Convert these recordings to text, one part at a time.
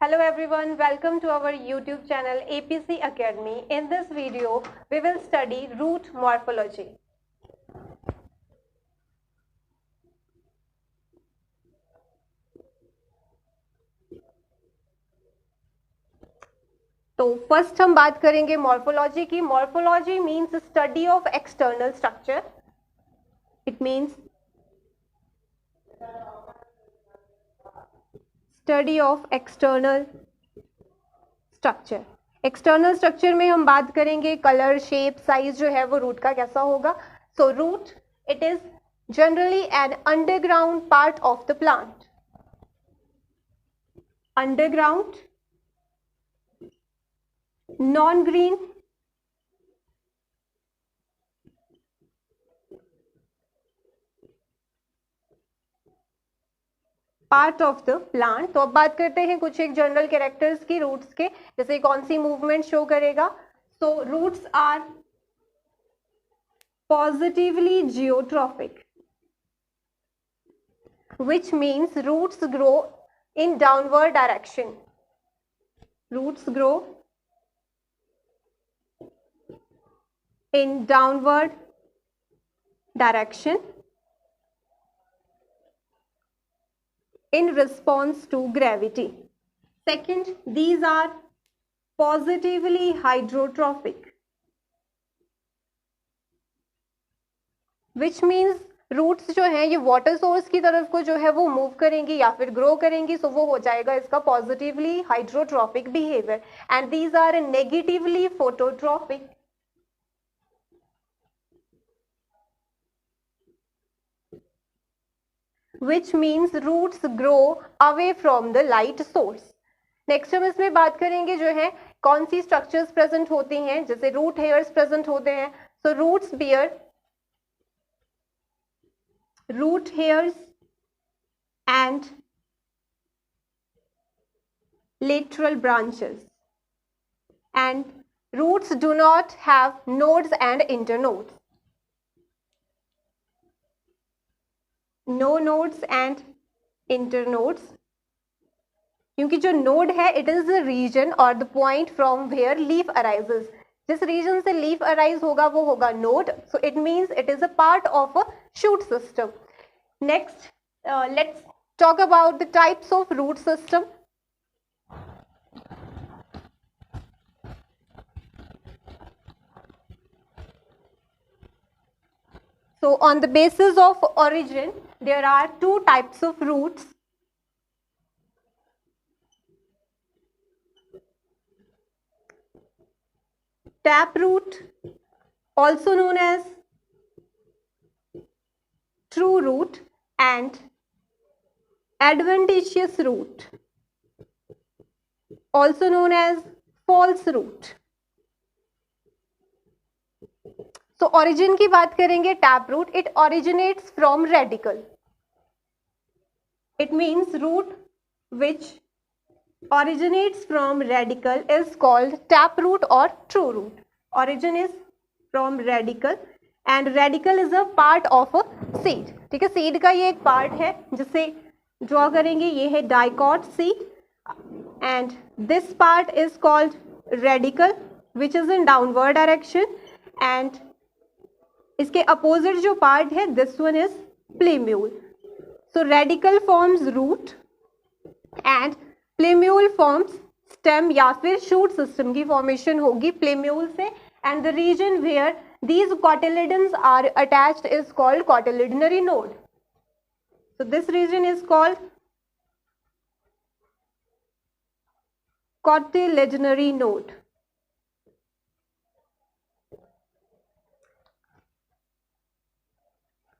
Hello everyone, welcome to our YouTube channel APC Academy. In this video, we will study root morphology. तो first हम बात करेंगे morphology की. Morphology means study of external structure. It means study of external structure. External structure में हम बात करेंगे colour, shape, size जो है वो रूट का कैसा होगा. So root it is generally an underground part of the plant. Underground, non-green, part of the plant. तो अब बात करते हैं कुछ एक जनरल कैरेक्टर्स की रूट्स के, जैसे कौन सी मूवमेंट शो करेगा. So roots are positively geotropic, which means roots grow in downward direction. Roots grow in downward direction in response to gravity. Second, these are positively hydrotrophic, which means roots जो है ये water source की तरफ को जो है वो move करेंगी या फिर ग्रो करेंगी. सो वो हो जाएगा इसका positively hydrotropic behaviour. And these are negatively phototropic, which means roots grow away from the light source. Next हम इसमें बात करेंगे जो है कौन सी स्ट्रक्चर्स प्रेजेंट होती हैं, जैसे रूट हेयर्स प्रेजेंट होते हैं. So roots bear root hairs and lateral branches, and roots do not have nodes and internodes. No nodes and internodes, क्योंकि जो नोड है इट इज द रीजन और the point from where leaf arises. जिस region से leaf arise होगा वो होगा node. So it means it is a part of a shoot system. Next let's talk about the types of root system. So on the basis of origin, there are two types of roots. Taproot, also known as true root, and adventitious root, also known as false root. तो origin की बात करेंगे taproot. It originates from radicle. It means root which originates from radicle is called taproot or true root. Origin is from radicle and radicle is a part of a seed. ठीक है, seed का ये एक part है जिसे draw करेंगे. ये है dicot seed and this part is called radicle which is in downward direction, and इसके opposite जो part है this one is plumule. So radicle forms root and plumule forms stem या फिर shoot system की formation होगी plumule से, and the region where these cotyledons are attached is called cotyledonary node. So this region is called cotyledonary node.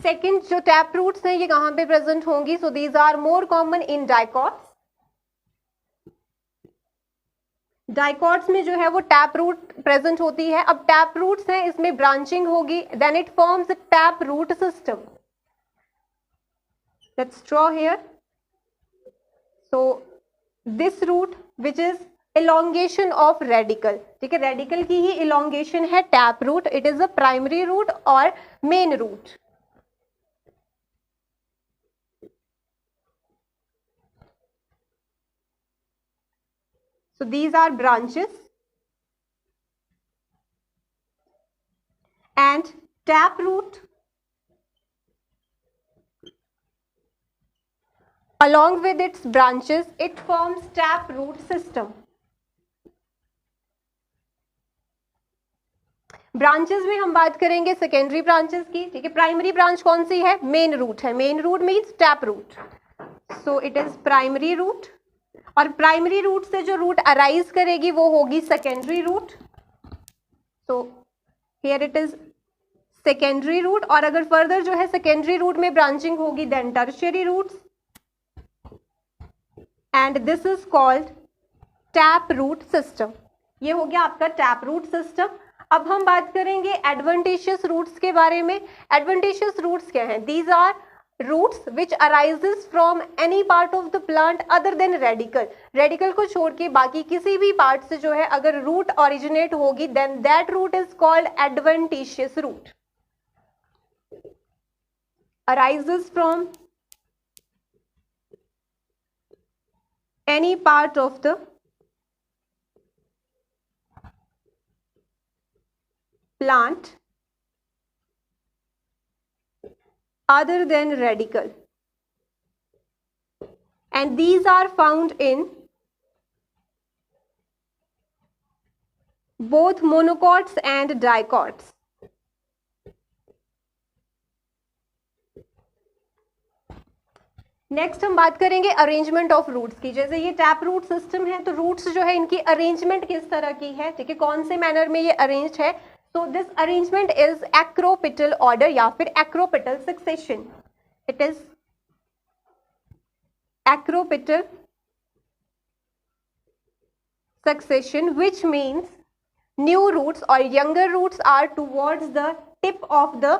Second जो tap roots हैं ये कहाँ पे प्रेजेंट होंगी. So these are more common in dicots. Dicots में जो है वो टैप रूट प्रेजेंट होती है. अब टैप रूट्स हैं, इसमें ब्रांचिंग होगी, then it forms tap root system. Let's draw here. So this root which is elongation of radicle. ठीक है, रेडिकल की ही elongation है tap root. It is a primary root और main root. So these are branches. And taproot, along with its branches, it forms taproot system. Branches में हम बात करेंगे सेकेंडरी ब्रांचेस की, ठीक है. प्राइमरी ब्रांच कौन सी है? मेन रूट है. Main root means tap root. So it is primary root. और प्राइमरी रूट से जो रूट अराइज करेगी वो होगी secondary root. So here it is secondary root. और अगर फर्दर जो है सेकेंडरी रूट में ब्रांचिंग होगी then tertiary roots, and this is called tap root system. ये हो गया आपका टैप रूट सिस्टम. अब हम बात करेंगे एडवेंटिशियस रूट्स के बारे में. एडवेंटिशियस रूट्स क्या हैं? These are roots which arises from any part of the plant other than radicle. Radicle को छोड़ के बाकी किसी भी पार्ट से जो है अगर रूट ओरिजिनेट होगी then that root is called adventitious root. Arises from any part of the plant other than radical, and these are found in both monocots and dicots. Next हम बात करेंगे अरेंजमेंट ऑफ रूट्स की. जैसे ये tap root system है तो roots जो है इनकी अरेंजमेंट किस तरह की है, ठीक है, कौन से मैनर में ये अरेंज है. So this arrangement is acropetal order या फिर acropetal succession. It is acropetal succession which means new roots और younger roots are towards the tip of the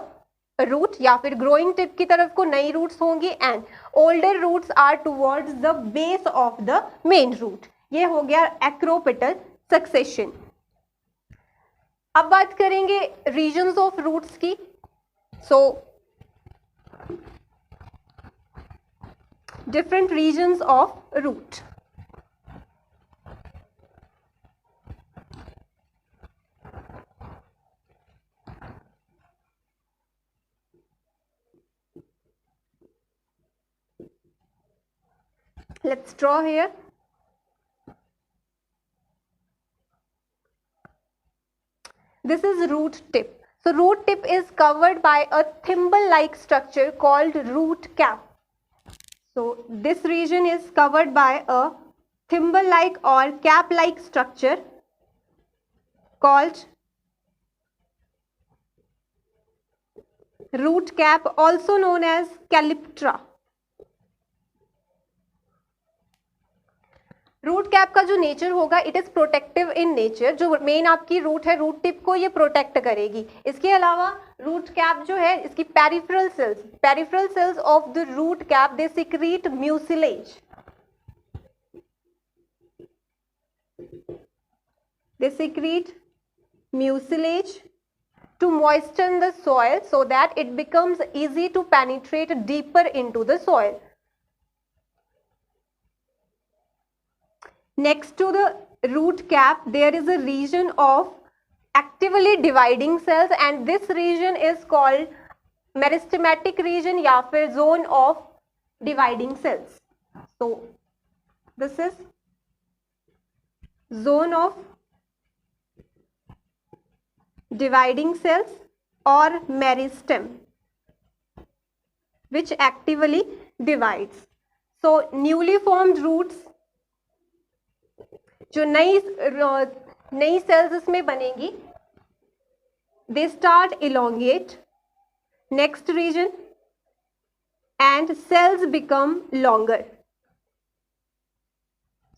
root या फिर ग्रोइंग टिप की तरफ को नई रूट्स होंगी, and older roots are towards the base of the main root. ये हो गया एक्रोपिटल सक्सेशन. अब बात करेंगे रीजन्स ऑफ रूट्स की. So different regions of root. Let's draw here. This is root tip. So root tip is covered by a thimble-like structure called root cap. So this region is covered by a thimble-like or cap-like structure called root cap, also known as calyptra. Root cap का जो nature होगा it is protective in nature. जो main आपकी root है root tip को ये protect करेगी. इसके अलावा रूट कैप जो है इसकी peripheral cells of the root cap they secrete mucilage. They secrete mucilage to moisten the soil so that it becomes easy to penetrate deeper into the soil. Next to the root cap, there is a region of actively dividing cells, and this region is called meristematic region या फिर zone of dividing cells. So this is zone of dividing cells or meristem which actively divides. So newly formed roots जो नई cells इसमें बनेगी they start elongate next region and cells become longer.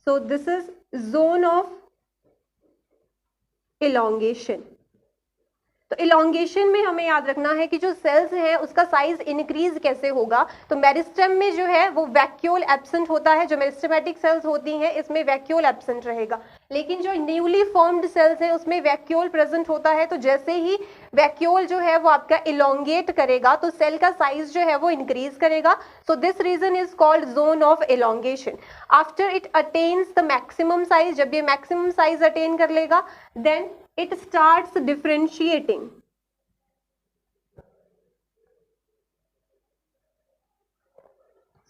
So this is zone of elongation. तो elongation में हमें याद रखना है कि जो सेल्स हैं उसका साइज इंक्रीज कैसे होगा। तो मेरिस्टेम में जो है वो वैक्यूल एब्सेंट होता है, जो मेरिस्टेमेटिक सेल्स होती हैं इसमें वैक्यूल एब्सेंट रहेगा, लेकिन जो न्यूली फॉर्म्ड सेल्स हैं उसमें वैक्यूल प्रेजेंट होता है। तो जैसे ही वैक्यूल जो है वो आपका इलोंगेट करेगा तो सेल का साइज जो है वो इंक्रीज करेगा। So this region is called zone of elongation. After it attains the maximum size, जब ये मैक्सिमम साइज अटेन कर लेगा then it starts differentiating.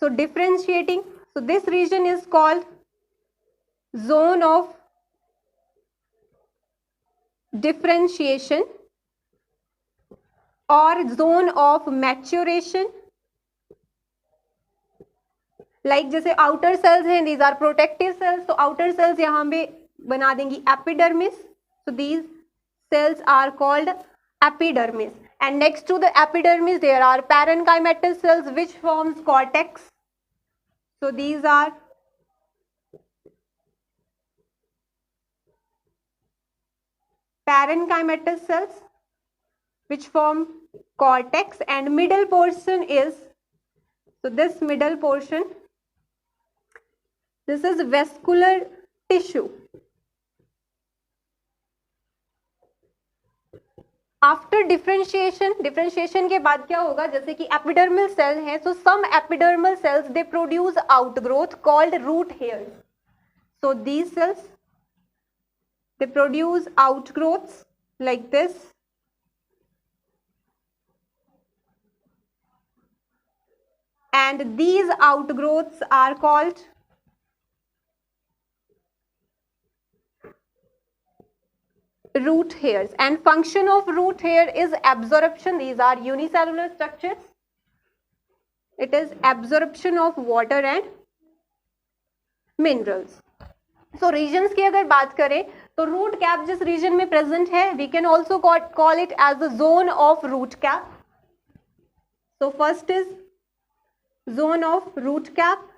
So differentiating, so this region is called zone of differentiation or zone of maturation. Like जैसे outer cells हैं, these are protective cells, तो outer cells यहाँ पे बना देंगी epidermis. So these cells are called epidermis, and next to the epidermis there are parenchymatous cells which forms cortex. So these are parenchymatous cells which form cortex, and middle portion is, so this middle portion, this is vascular tissue. After differentiation, differentiation के बाद क्या होगा, जैसे कि epidermal cell है, तो some epidermal cells they produce outgrowth called root hairs. So these cells they produce outgrowths like this, and these outgrowths are called root hairs, and function of root hair is absorption. These are unicellular structures. It is absorption of water and minerals. So regions की अगर बात करें तो root cap जिस region में present है we can also call it as the zone of root cap. So first is zone of root cap,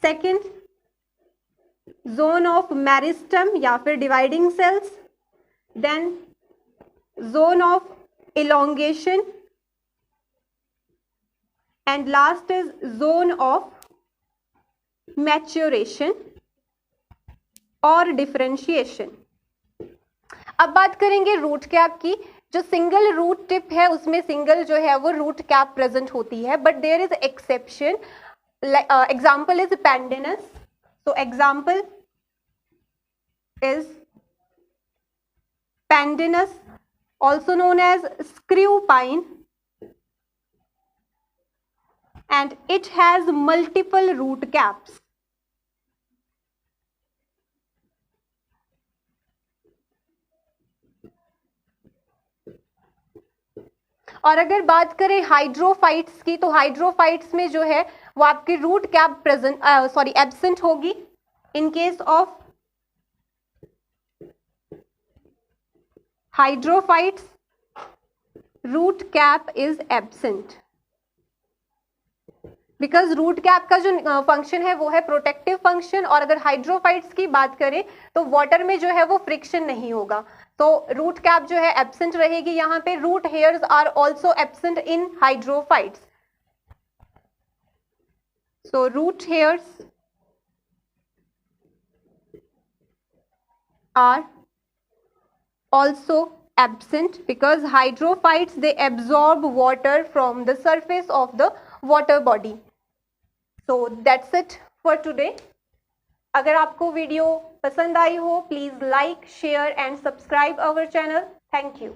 second zone of meristem या फिर dividing cells, then zone of elongation, and last is zone of maturation और differentiation. अब बात करेंगे root cap की. जो single root tip है उसमें सिंगल जो है वो रूट कैप प्रेजेंट होती है, but there is exception. Example is Pandanus. So example is Pandinus, also known as screw pine, and it has multiple root caps. और अगर बात करें हाइड्रोफाइट्स की, तो हाइड्रोफाइट्स में जो है वो आपकी रूट कैप प्रेजेंट एब्सेंट होगी. In case of hydrophytes root cap is absent, because root cap का जो फंक्शन है वो है प्रोटेक्टिव फंक्शन. और अगर हाइड्रोफाइट्स की बात करें तो वाटर में जो है वो फ्रिक्शन नहीं होगा, तो रूट कैप जो है एब्सेंट रहेगी. यहाँ पे root hairs are also absent in hydrophytes. So root hairs are also absent because hydrophytes they absorb water from the surface of the water body. So that's it for today. अगर आपको video पसंद आई हो please like, share and subscribe our channel. Thank you.